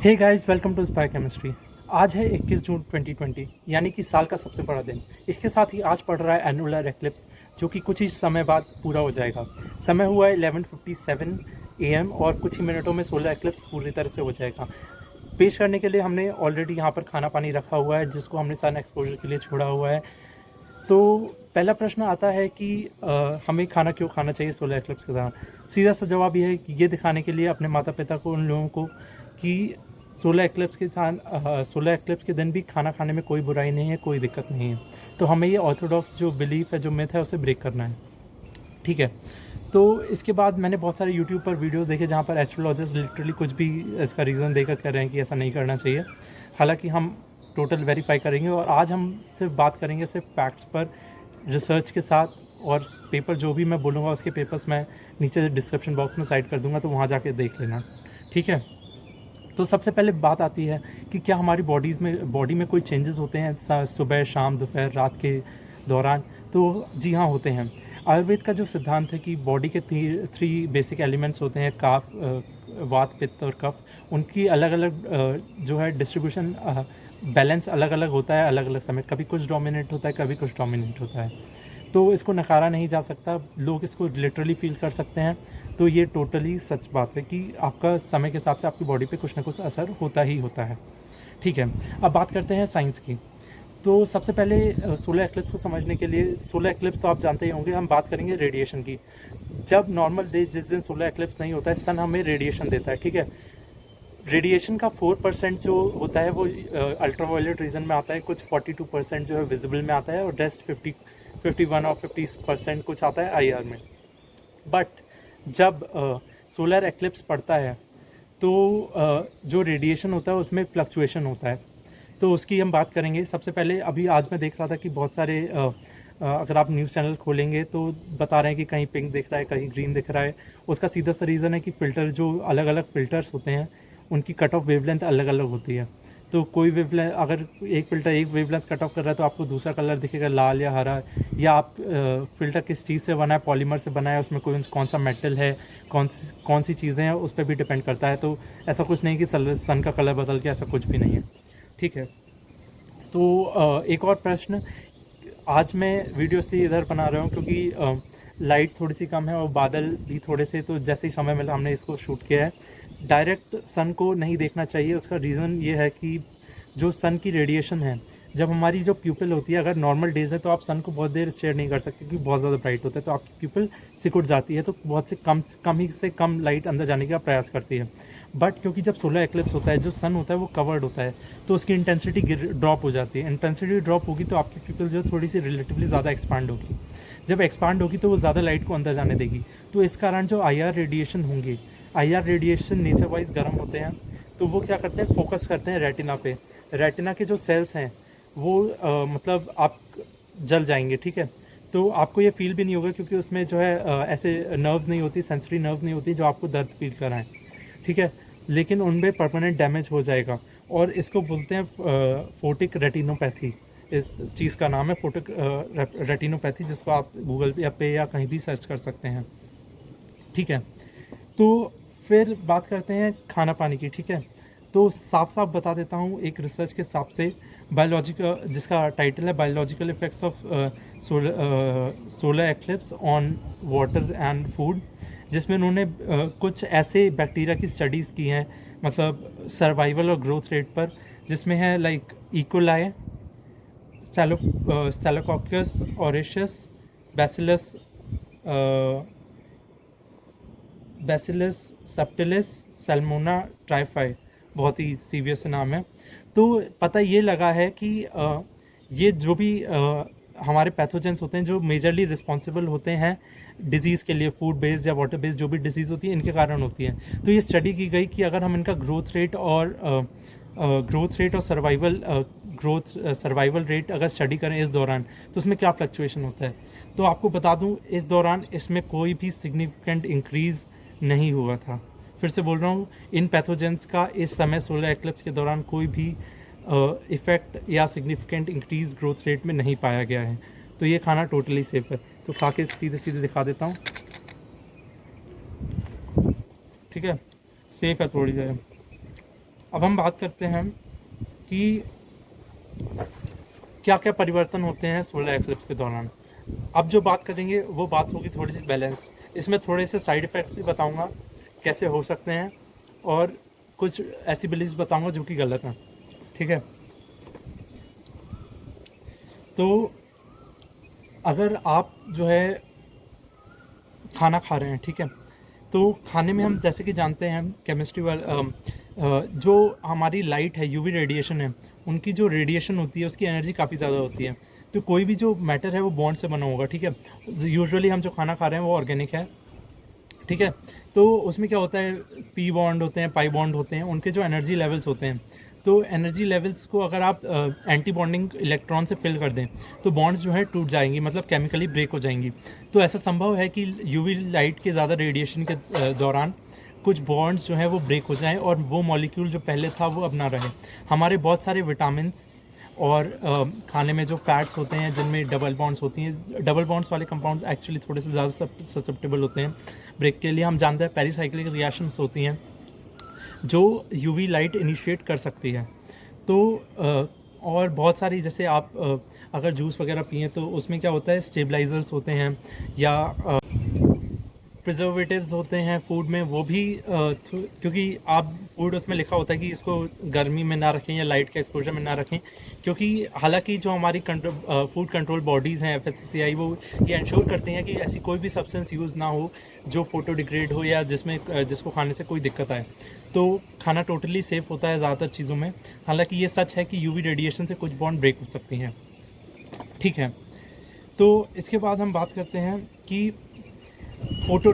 Hey guys, welcome to spy chemistry. आज है 21 जून 2020, यानी कि साल का सबसे बड़ा दिन। इसके साथ ही आज पड़ रहा है एनुलर एक्लिप्स, जो कि कुछ ही समय बाद पूरा हो जाएगा। समय हुआ है 11:57 AM और कुछ ही मिनटों में सोलर एक्लिप्स पूरी तरह से हो जाएगा। पेश करने के लिए हमने ऑलरेडी यहाँ पर खाना पानी रखा हुआ है, जिसको हमने सन एक्सपोजर के लिए छोड़ा हुआ है। तो पहला प्रश्न आता है कि हमें खाना क्यों खाना चाहिए सोलर एक्लिप्स के दौरान। सीधा सा जवाब ये है कि ये दिखाने के लिए अपने माता पिता को, उन लोगों को, कि सोलर एक्लिप्स के दिन भी खाना खाने में कोई बुराई नहीं है, कोई दिक्कत नहीं है। तो हमें ये ऑर्थोडॉक्स जो बिलीफ है, जो मिथ है, उसे ब्रेक करना है। ठीक है। तो इसके बाद मैंने बहुत सारे यूट्यूब पर वीडियो देखे जहाँ पर एस्ट्रोलॉजर्स लिटरली कुछ भी इसका रीज़न देकर कह रहे हैं कि ऐसा नहीं करना चाहिए। हालांकि हम टोटल वेरीफाई करेंगे और आज हम सिर्फ बात करेंगे सिर्फ फैक्ट्स पर, रिसर्च के साथ। और पेपर जो भी मैं बोलूँगा उसके पेपर्स मैं नीचे डिस्क्रिप्शन बॉक्स में साइड कर दूँगा, तो वहाँ जाके देख लेना। ठीक है। तो सबसे पहले बात आती है कि क्या हमारी बॉडी में कोई चेंजेस होते हैं सुबह, शाम, दोपहर, रात के दौरान। तो जी हाँ, होते हैं। आयुर्वेद का जो सिद्धांत है कि बॉडी के थ्री बेसिक एलिमेंट्स होते हैं, काफ, वात, पित्त और कफ। उनकी अलग अलग जो है डिस्ट्रीब्यूशन, बैलेंस अलग अलग होता है अलग अलग समय। कभी कुछ डोमिनेट होता है, कभी कुछ डोमिनेट होता है। तो इसको नकारा नहीं जा सकता, लोग इसको लिटरली फील कर सकते हैं। तो ये टोटली सच बात है कि आपका समय के हिसाब से आपकी बॉडी पे कुछ ना कुछ असर होता ही होता है। ठीक है। अब बात करते हैं साइंस की। तो सबसे पहले सोलर एक्लिप्स को समझने के लिए, सोलर एक्लिप्स तो आप जानते ही होंगे, हम बात करेंगे रेडिएशन की। जब नॉर्मल डे, जिस दिन सोलर एक्लिप्स नहीं होता है, सन हमें रेडिएशन देता है। ठीक है। रेडिएशन का 4% जो होता है वो अल्ट्रावायलेट रीजन में आता है, कुछ 42% जो है विजिबल में आता है, और रेस्ट 51 और 50% कुछ आता है IR में। बट जब सोलर एक्लिप्स पड़ता है तो जो रेडिएशन होता है उसमें फ्लक्चुएशन होता है। तो उसकी हम बात करेंगे। सबसे पहले अभी आज मैं देख रहा था कि बहुत सारे अगर आप न्यूज़ चैनल खोलेंगे तो बता रहे हैं कि कहीं पिंक दिख रहा है, कहीं ग्रीन दिख रहा है। उसका सीधा सा रीज़न है कि फ़िल्टर, जो अलग अलग फ़िल्टर्स होते हैं, उनकी कट ऑफ वेवलेंथ अलग अलग होती है। तो कोई वेवलेंथ, अगर एक फ़िल्टर एक वेवलेंथ कट ऑफ कर रहा है तो आपको दूसरा कलर दिखेगा, लाल या हरा। या आप फ़िल्टर किस चीज़ से बना है, पॉलीमर से बना है, उसमें कौन सा मेटल है, कौन सी चीज़ें हैं, उस पर भी डिपेंड करता है। तो ऐसा कुछ नहीं कि सन का कलर बदल के, ऐसा कुछ भी नहीं है। ठीक है। तो एक और प्रश्न, आज मैं वीडियो इसलिए इधर बना रहा हूँ क्योंकि लाइट थोड़ी सी कम है और बादल भी थोड़े थे, तो जैसे ही समय मिला हमने इसको शूट किया है। डायरेक्ट सन को नहीं देखना चाहिए। उसका रीज़न ये है कि जो सन की रेडिएशन है, जब हमारी जो प्यूपिल होती है, अगर नॉर्मल डेज है तो आप सन को बहुत देर स्टेयर नहीं कर सकते क्योंकि बहुत ज़्यादा ब्राइट होता है, तो आपकी प्यूपिल सिकुड़ जाती है, तो बहुत से कम लाइट अंदर जाने का प्रयास करती है। बट क्योंकि जब सोलर एक्लिप्स होता है, जो सन होता है वो कवर्ड होता है, तो उसकी इंटेंसिटी ड्रॉप हो जाती है। इंटेंसिटी ड्रॉप होगी तो आपकी प्यूपिल जो थोड़ी सी रिलेटिवली ज़्यादा एक्सपांड होगी। जब एक्सपांड होगी तो वो ज़्यादा लाइट को अंदर जाने देगी। तो इस कारण जो IR रेडिएशन होंगे, IR रेडिएशन नेचर वाइज गर्म होते हैं, तो वो क्या करते हैं, फोकस करते हैं रेटिना पे। रेटिना के जो सेल्स हैं वो मतलब आप जल जाएंगे। ठीक है। तो आपको ये फील भी नहीं होगा क्योंकि उसमें जो है ऐसे नर्व्स नहीं होती, सेंसरी नर्व्स नहीं होती जो आपको दर्द फील कराएं। ठीक है। लेकिन उनमें परमानेंट डैमेज हो जाएगा, और इसको बोलते हैं फोटिक रेटिनोपैथी। इस चीज़ का नाम है फोटिक रेटिनोपैथी, जिसको आप गूगल पे या कहीं भी सर्च कर सकते हैं। ठीक है। तो फिर बात करते हैं खाना पानी की। ठीक है। तो साफ साफ बता देता हूँ, एक रिसर्च के हिसाब से, बायोलॉजिकल, जिसका टाइटल है biological effects of solar eclipse on water and food, जिसमें उन्होंने कुछ ऐसे बैक्टीरिया की स्टडीज़ की हैं, मतलब सर्वाइवल और ग्रोथ रेट पर, जिसमें है like E coli, staphylococcus aureus, bacillus bacillus subtilis, salmonella typhi, बहुत ही सीवियर से नाम है। तो पता ये लगा है कि ये जो भी हमारे पैथोजेंस होते हैं, जो मेजरली रिस्पॉन्सिबल होते हैं डिजीज़ के लिए, फूड बेस्ड या वाटर बेस्ड जो भी डिजीज़ होती है, इनके कारण होती है। तो ये स्टडी की गई कि अगर हम इनका ग्रोथ रेट और सर्वाइवल रेट अगर स्टडी करें इस दौरान, तो उसमें क्या फ्लक्चुएशन होता है। तो आपको बता दूं, इस दौरान इसमें कोई भी सिग्निफिकेंट इंक्रीज़ नहीं हुआ था। फिर से बोल रहा हूँ, इन पैथोजेंस का इस समय सोलर एक्लिप्स के दौरान कोई भी इफ़ेक्ट या सिग्निफिकेंट इंक्रीज ग्रोथ रेट में नहीं पाया गया है। तो ये खाना टोटली सेफ है। तो खा के सीधे सीधे दिखा देता हूँ। ठीक है। सेफ है थोड़ी देर। अब हम बात करते हैं कि क्या क्या परिवर्तन होते हैं सोलर एक्लिप्स के दौरान। अब जो बात करेंगे वो बात होगी थोड़ी सी बैलेंस। इसमें थोड़े से साइड इफ़ेक्ट्स भी बताऊंगा कैसे हो सकते हैं, और कुछ ऐसी बिलीव्स बताऊंगा जो कि गलत हैं। ठीक है, तो अगर आप जो है खाना खा रहे हैं, ठीक है, तो खाने में हम जैसे कि जानते हैं केमिस्ट्री जो हमारी लाइट है, यूवी रेडिएशन है, उनकी जो रेडिएशन होती है उसकी एनर्जी काफ़ी ज़्यादा होती है। तो कोई भी जो मैटर है वो बॉन्ड से बना होगा, ठीक है। यूजुअली हम जो खाना खा रहे हैं वो ऑर्गेनिक है, ठीक है। तो उसमें क्या होता है, पी बॉन्ड होते हैं, पाई बॉन्ड होते हैं, उनके जो एनर्जी लेवल्स होते हैं, तो एनर्जी लेवल्स को अगर आप एंटी बॉन्डिंग इलेक्ट्रॉन से फिल कर दें तो बॉन्ड्स जो है टूट जाएंगी, मतलब केमिकली ब्रेक हो जाएंगी। तो ऐसा संभव है कि यूवी लाइट के ज़्यादा रेडिएशन के दौरान कुछ बॉन्ड्स जो है वो ब्रेक हो जाएं और वो मॉलिक्यूल जो पहले था वो अब ना रहे। हमारे बहुत सारे विटामिन्स और खाने में जो फैट्स होते हैं जिनमें डबल बॉन्ड्स होती हैं, डबल बॉन्ड्स वाले कंपाउंड्स एक्चुअली थोड़े से ज़्यादा ससेप्टेबल होते हैं ब्रेक के लिए। हम जानते हैं पेरिसाइक्लिक रिएक्शंस होती हैं जो यूवी लाइट इनिशिएट कर सकती है। तो और बहुत सारी, जैसे आप अगर जूस वगैरह पिए तो उसमें क्या होता है, स्टेबलाइजर्स होते हैं या प्रिजर्वेटिव्स होते हैं फूड में, वो भी क्योंकि आप फूड उसमें लिखा होता है कि इसको गर्मी में ना रखें या लाइट के एक्सपोजर में ना रखें, क्योंकि हालांकि जो हमारी फूड कंट्रोल बॉडीज़ हैं FSSAI, वो ये इंश्योर करते हैं कि ऐसी कोई भी सब्सटेंस यूज़ ना हो जो फोटो डिग्रेड हो या जिसको खाने से कोई दिक्कत आए। तो खाना टोटली सेफ़ होता है ज़्यादातर चीज़ों में। हालांकि ये सच है कि यूवी रेडिएशन से कुछ बॉन्ड ब्रेक हो सकती हैं, ठीक है। तो इसके बाद हम बात करते हैं कि फोटो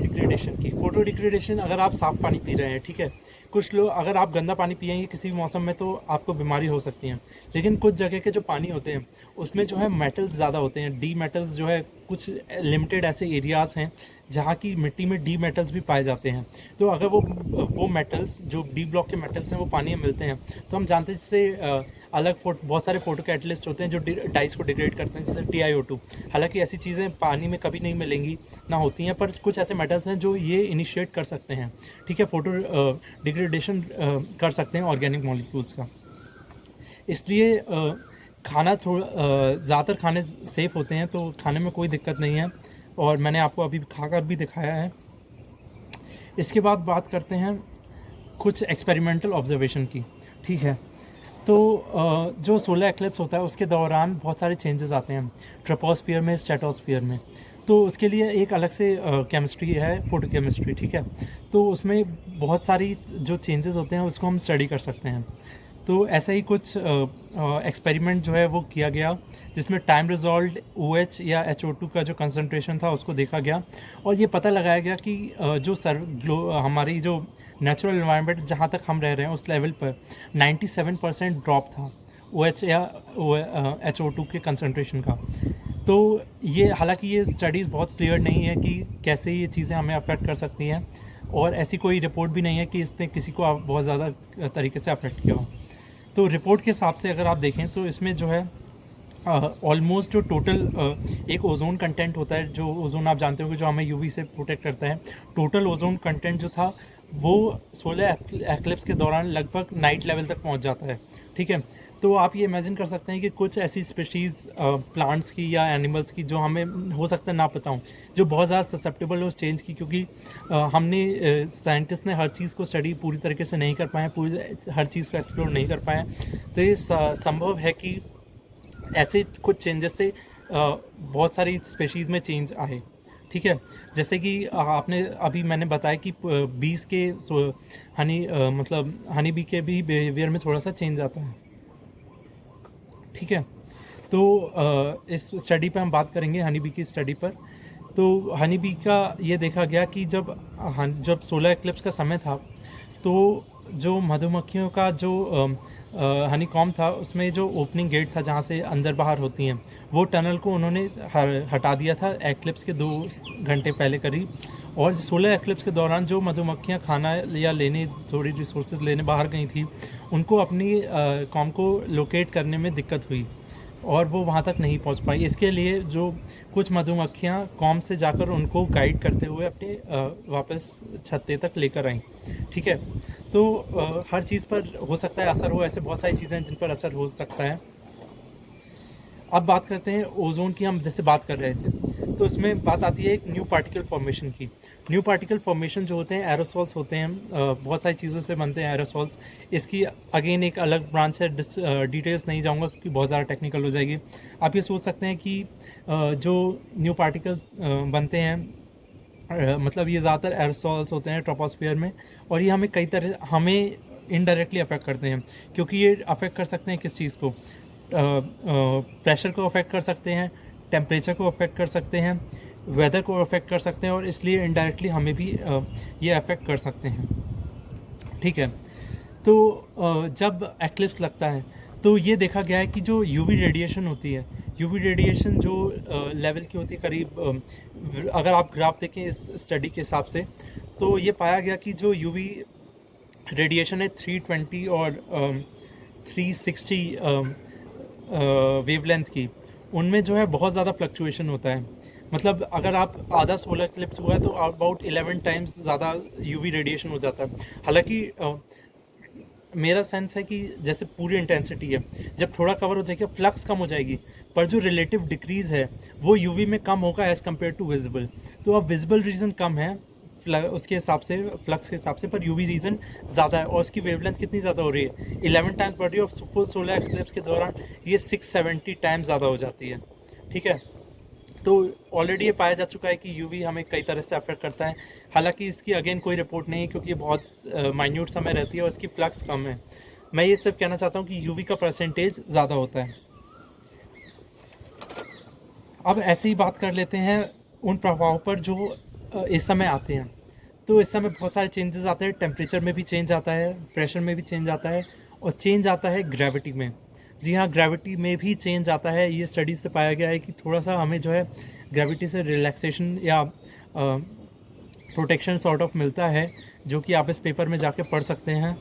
डिग्रेडेशन अगर आप साफ़ पानी पी रहे हैं, ठीक है, कुछ लोग, अगर आप गंदा पानी पिएंगे किसी भी मौसम में तो आपको बीमारी हो सकती है। लेकिन कुछ जगह के जो पानी होते हैं उसमें जो है मेटल्स ज़्यादा होते हैं, डी मेटल्स जो है, कुछ लिमिटेड ऐसे एरियाज़ हैं जहाँ की मिट्टी में डी मेटल्स भी पाए जाते हैं। तो अगर वो मेटल्स जो डी ब्लॉक के मेटल्स हैं वो पानी में मिलते हैं तो हम जानते हैं, जैसे अलग बहुत सारे फोटो कैटलिस्ट होते हैं जो डाइस को डिग्रेड करते हैं, जैसे TiO2। हालांकि ऐसी चीज़ें पानी में कभी नहीं मिलेंगी ना होती हैं, पर कुछ ऐसे मेटल्स हैं जो ये इनिशिएट कर सकते हैं, ठीक है, फोटो डिग्रेडेशन कर सकते हैं ऑर्गेनिक मॉलिक्यूल्स का। इसलिए खाना थोड़ा ज़्यादातर खाने सेफ़ होते हैं, तो खाने में कोई दिक्कत नहीं है, और मैंने आपको अभी खाकर भी दिखाया है। इसके बाद बात करते हैं कुछ एक्सपेरिमेंटल ऑब्जर्वेशन की, ठीक है। तो जो सोलर एक्लिप्स होता है उसके दौरान बहुत सारे चेंजेस आते हैं ट्रोपोस्फियर में, स्ट्रेटोस्फियर में। तो उसके लिए एक अलग से केमिस्ट्री है, फोटो केमिस्ट्री, ठीक है। तो उसमें बहुत सारी जो चेंजेस होते हैं उसको हम स्टडी कर सकते हैं। तो ऐसा ही कुछ एक्सपेरिमेंट जो है वो किया गया जिसमें टाइम रिजॉल्व्ड OH या HO2 का जो कंसंट्रेशन था उसको देखा गया, और ये पता लगाया गया कि हमारी जो नेचुरल इन्वायरमेंट जहाँ तक हम रह रहे हैं उस लेवल पर 97% ड्रॉप था OH या HO2 के कंसंट्रेशन का। तो ये, हालांकि ये स्टडीज़ बहुत क्लियर नहीं है कि कैसे ये चीज़ें हमें अफेक्ट कर सकती हैं, और ऐसी कोई रिपोर्ट भी नहीं है कि इसने किसी को बहुत ज़्यादा तरीके से अफेक्ट किया हो। तो रिपोर्ट के हिसाब से अगर आप देखें तो इसमें जो है ऑलमोस्ट जो टोटल एक ओजोन कंटेंट होता है, जो ओजोन आप जानते हो कि जो हमें यूवी से प्रोटेक्ट करता है, टोटल ओजोन कंटेंट जो था वो सोलर एक्लिप्स के दौरान लगभग नाइट लेवल तक पहुंच जाता है, ठीक है। तो आप ये इमेजिन कर सकते हैं कि कुछ ऐसी स्पीशीज़ प्लांट्स की या एनिमल्स की जो हमें हो सकता है ना पता हो, जो बहुत ज़्यादा ससेप्टेबल हो उस चेंज की, क्योंकि हमने साइंटिस्ट ने हर चीज़ को स्टडी पूरी तरीके से नहीं कर पाए, पूरी हर चीज़ को एक्सप्लोर नहीं कर पाए। तो ये संभव है कि ऐसे कुछ चेंजेस से बहुत सारी स्पेशीज़ में चेंज आए, ठीक है। जैसे कि आपने अभी मैंने बताया कि बीस के मतलब हनी बी के भी बिहेवियर में थोड़ा सा चेंज आता है, ठीक है। तो इस स्टडी पे हम बात करेंगे हनी बी की स्टडी पर। तो हनी बी का ये देखा गया कि जब सोलर एक्लिप्स का समय था तो जो मधुमक्खियों का जो हनी कॉम था उसमें जो ओपनिंग गेट था जहाँ से अंदर बाहर होती हैं, वो टनल को उन्होंने हटा दिया था एक्लिप्स के 2 घंटे पहले करीब। और सोलर एक्लिप्स के दौरान जो मधुमक्खियाँ खाना या लेने, थोड़ी रिसोर्सेज लेने बाहर गई थी, उनको अपनी कॉम को लोकेट करने में दिक्कत हुई और वो वहाँ तक नहीं पहुँच पाई। इसके लिए जो कुछ मधुमक्खियाँ कॉम से जाकर उनको गाइड करते हुए अपने वापस छत्ते तक लेकर आईं, ठीक है। तो हर चीज़ पर हो सकता है असर हो, ऐसे बहुत सारी चीज़ें हैं जिन पर असर हो सकता है। अब बात करते हैं ओजोन की, हम जैसे बात कर रहे थे, तो इसमें बात आती है एक न्यू पार्टिकल फॉर्मेशन की। न्यू पार्टिकल फॉर्मेशन जो होते हैं एरोसॉल्स होते हैं, बहुत सारी चीज़ों से बनते हैं एरोसॉल्स। इसकी अगेन एक अलग ब्रांच है, डिटेल्स नहीं जाऊंगा क्योंकि बहुत ज़्यादा टेक्निकल हो जाएगी। आप ये सोच सकते हैं कि जो न्यू पार्टिकल बनते हैं, मतलब ये ज़्यादातर एरोसॉल्स होते हैं ट्रोपोस्फियर में, और ये हमें कई तरह हमें इनडायरेक्टली अफेक्ट करते हैं, क्योंकि ये अफेक्ट कर सकते हैं किस चीज़ को, प्रेशर को अफेक्ट कर सकते हैं, टेम्परेचर को अफेक्ट कर सकते हैं, वेदर को अफेक्ट कर सकते हैं, और इसलिए इनडायरेक्टली हमें भी ये अफेक्ट कर सकते हैं। ठीक है, तो जब एक्लिप्स लगता है तो ये देखा गया है कि जो यूवी रेडिएशन होती है, यूवी रेडिएशन जो लेवल की होती है करीब, अगर आप ग्राफ देखें इस स्टडी के हिसाब से, तो ये पाया गया कि जो यूवी रेडिएशन है 320 और 360 वेवलेंथ की, उनमें जो है बहुत ज़्यादा फ्लक्चुएशन होता है। मतलब अगर आप आधा सोलर क्लिप्स हुआ है तो अबाउट 11 टाइम्स ज़्यादा यूवी रेडिएशन हो जाता है। हालांकि मेरा सेंस है कि जैसे पूरी इंटेंसिटी है, जब थोड़ा कवर हो जाएगा फ्लक्स कम हो जाएगी, पर जो रिलेटिव डिक्रीज है वो यूवी में कम होगा एज़ कम्पेयर टू विजिबल। तो अब विजिबल रीजन कम है उसके हिसाब से, फ्लक्स के हिसाब से, पर यूवी रीजन ज़्यादा है, और उसकी वेवलेंथ कितनी ज़्यादा हो रही है, 11 टाइम्स बढ़ रही है, और फुल सोलर एक्लिप्स के दौरान ये 670 टाइम्स ज़्यादा हो जाती है। ठीक है, तो ऑलरेडी ये पाया जा चुका है कि यूवी हमें कई तरह से अफेक्ट करता है। हालांकि इसकी अगेन कोई रिपोर्ट नहीं है क्योंकि ये बहुत माइन्यूट समय रहती है और इसकी फ्लक्स कम है। मैं ये सिर्फ कहना चाहता हूँ कि यूवी का परसेंटेज ज़्यादा होता है। अब ऐसे ही बात कर लेते हैं उन प्रभावों पर जो इस समय आते हैं। तो इस समय बहुत सारे चेंजेस आते हैं, टेम्परेचर में भी चेंज आता है, प्रेशर में भी चेंज आता है, और चेंज आता है ग्रेविटी में। जी हाँ, ग्रेविटी में भी चेंज आता है। ये स्टडीज से पाया गया है कि थोड़ा सा हमें जो है ग्रेविटी से रिलैक्सेशन या प्रोटेक्शन सॉर्ट ऑफ मिलता है, जो कि आप इस पेपर में जाके पढ़ सकते हैं।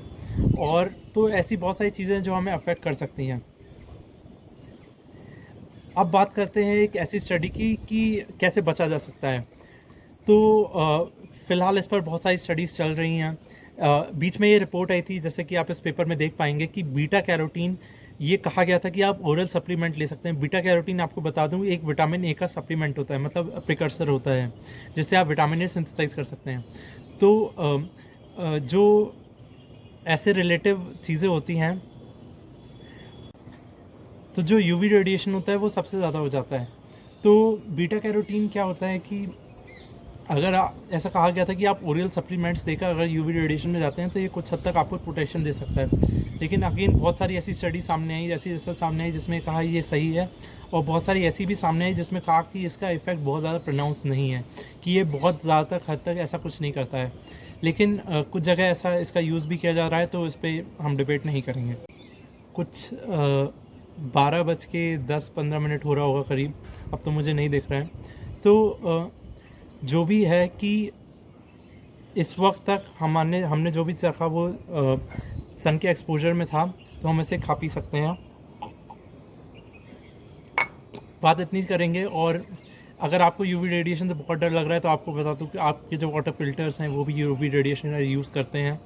और तो ऐसी बहुत सारी चीज़ें जो हमें अफेक्ट कर सकती हैं। अब बात करते हैं एक ऐसी स्टडी की कि कैसे बचा जा सकता है। तो फ़िलहाल इस पर बहुत सारी स्टडीज़ चल रही हैं। बीच में ये रिपोर्ट आई थी, जैसे कि आप इस पेपर में देख पाएंगे, कि बीटा कैरोटीन, ये कहा गया था कि आप ओरल सप्लीमेंट ले सकते हैं। बीटा कैरोटीन, आपको बता दूं, एक विटामिन ए का सप्लीमेंट होता है, मतलब प्रिकर्सर होता है, जिससे आप विटामिन ए सिंथेसाइज कर सकते हैं। तो जो ऐसे रिलेटिव चीज़ें होती हैं, तो जो यूवी रेडिएशन होता है वो सबसे ज़्यादा हो जाता है। तो बीटा कैरोटीन क्या होता है कि अगर ऐसा कहा गया था कि आप ओरियल सप्लीमेंट्स देकर अगर यूवी रेडिएशन में जाते हैं तो ये कुछ हद तक आपको प्रोटेक्शन दे सकता है। लेकिन अगेन बहुत सारी ऐसी स्टडी सामने आई, ऐसी रिसर्च सामने आई जिसमें कहा ये सही है, और बहुत सारी ऐसी भी सामने आई जिसमें कहा कि इसका इफेक्ट बहुत ज़्यादा प्रोनाउंस नहीं है, कि ये बहुत ज़्यादा हद तक ऐसा कुछ नहीं करता है। लेकिन कुछ जगह ऐसा इसका यूज़ भी किया जा रहा है, तो इस पर हम डिबेट नहीं करेंगे। कुछ 12:10-15 हो रहा होगा करीब, अब तो मुझे नहीं दिख रहा है। तो जो भी है कि इस वक्त तक हमने जो भी चखा वो सन के एक्सपोजर में था, तो हम इसे खा पी सकते हैं। बात इतनी करेंगे, और अगर आपको यूवी रेडिएशन से बहुत डर लग रहा है तो आपको बता दूं कि आपके जो वाटर फिल्टर्स हैं वो भी यूवी रेडिएशन यूज़ करते हैं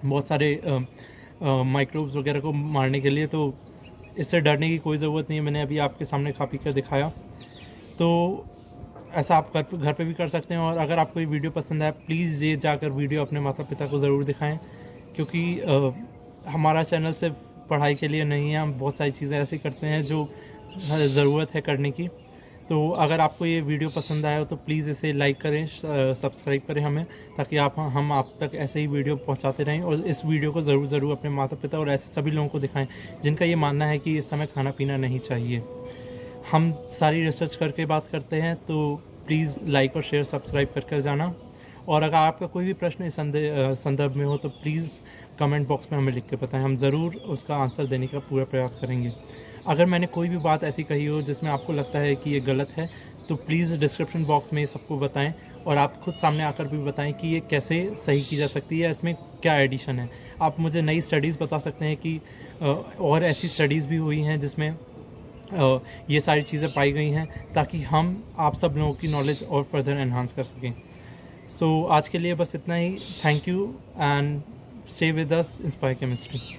बहुत सारे माइक्रोब्स वगैरह को मारने के लिए। तो इससे डरने की कोई ज़रूरत नहीं है, मैंने अभी आपके सामने खा पी कर दिखाया। तो ऐसा आप घर पे भी कर सकते हैं। और अगर आपको ये वीडियो पसंद आए, प्लीज़ ये जाकर वीडियो अपने माता पिता को ज़रूर दिखाएं, क्योंकि हमारा चैनल सिर्फ पढ़ाई के लिए नहीं है, हम बहुत सारी चीज़ें ऐसी करते हैं जो ज़रूरत है करने की। तो अगर आपको ये वीडियो पसंद आया हो तो प्लीज़ इसे लाइक करें, सब्सक्राइब करें हमें, ताकि हम आप तक ऐसे ही वीडियो पहुंचाते रहें। और इस वीडियो को ज़रूर अपने माता पिता और ऐसे सभी लोगों को दिखाएं जिनका ये मानना है कि इस समय खाना पीना नहीं चाहिए। हम सारी रिसर्च करके बात करते हैं, तो प्लीज़ लाइक और शेयर सब्सक्राइब कर जाना। और अगर आपका कोई भी प्रश्न इस संदर्भ में हो तो प्लीज़ कमेंट बॉक्स में हमें लिख के बताएं, हम ज़रूर उसका आंसर देने का पूरा प्रयास करेंगे। अगर मैंने कोई भी बात ऐसी कही हो जिसमें आपको लगता है कि ये गलत है, तो प्लीज़ डिस्क्रिप्शन बॉक्स में सबको बताएं, और आप खुद सामने आकर भी बताएं कि ये कैसे सही की जा सकती है, इसमें क्या एडिशन है। आप मुझे नई स्टडीज़ बता सकते हैं कि और ऐसी स्टडीज़ भी हुई हैं जिसमें ये सारी चीज़ें पाई गई हैं, ताकि हम आप सब लोगों की नॉलेज और फर्दर एनहांस कर सकें। सो आज के लिए बस इतना ही। Thank you and stay with us, inspire chemistry.